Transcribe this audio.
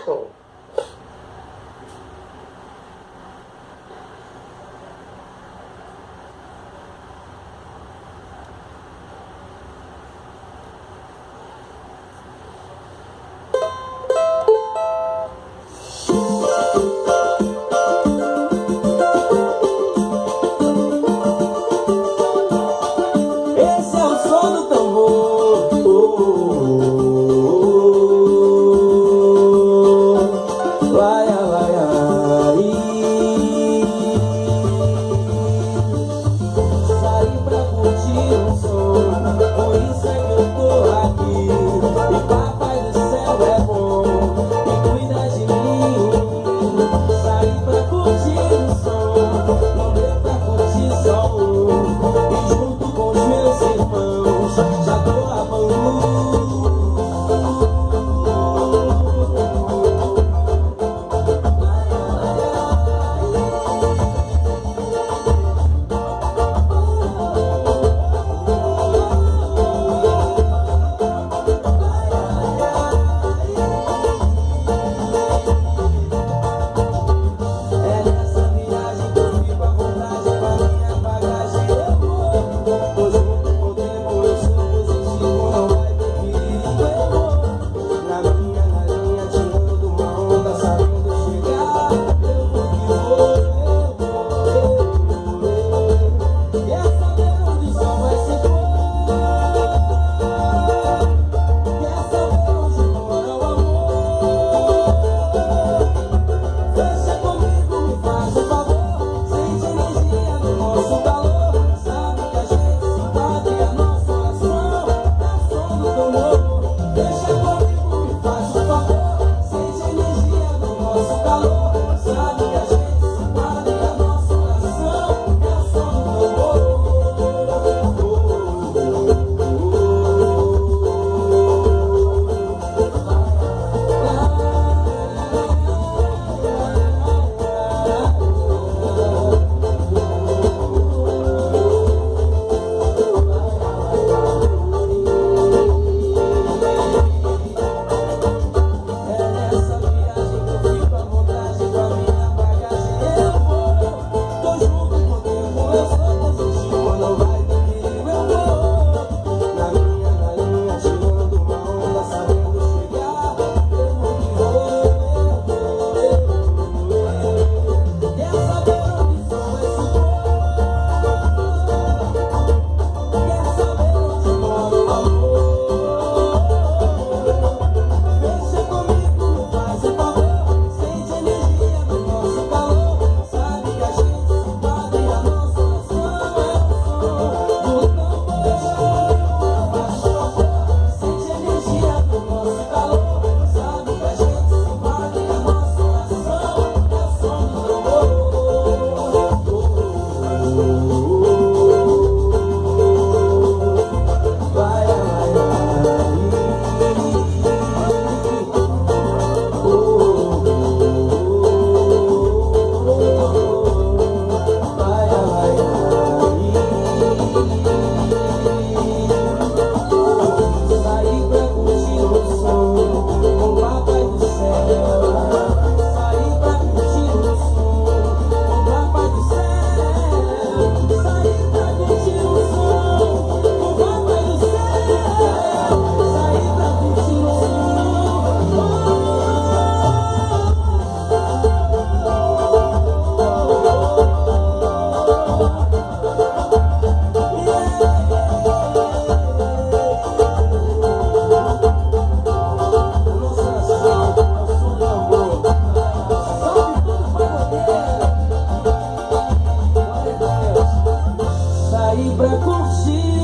Tom. Esse é o som do tambor. Laia, laia, saí pra curtir um som, por isso é que eu tô aqui. E papai do céu é bom e cuida de mim. Saí pra curtir um som, não deu pra curtir só um. E junto com os meus irmãos, já tô a Bangu. É nessa viagem que eu fico à vontade, com a minha bagagem eu vou. Tô junto com o tempo, eu sou positivo, não vai ter perigo, eu vou. Na linha, tirando uma onda, sabendo chegar. Eu vou que vou, eu vou. Quer saber onde o sol vai se pôr? Quer saber onde mora o amor? Deixa comigo, me faz um favor. Sente energia no nosso calor. Sabe que a gente se bate, a nossa oração é o som do tambor. Deixa comigo, me faz um favor. Sente energia no nosso calor. Sabe que a gente se bate, a nossa oração é o som do tambor. É nessa viagem que eu fico à vontade, com a minha bagagem eu vou. Tô junto com o tempo, eu sou positivo, não vai ter perigo, eu vou. Na linha, tirando uma onda, sabendo chegar. Eu vou que vou, eu vou. Quer saber onde o sol vai se pôr? Quer saber onde mora o amor? Deixa comigo, me faz um favor. Sente energia no nosso calor. Sabe que a gente se bate e a nossa oração é o som do tambor. Deixa comigo, me faz um favor. Sente energia no nosso calor. Sabe que a gente se bate e a nossa oração é o som do tambor. Vai, saí pra curtir um som com o papai do céu. Saí pra curtir um som com o papai do céu. Saí pra curtir um som com o papai do céu. Saí pra curtir um som. Saí pra curtir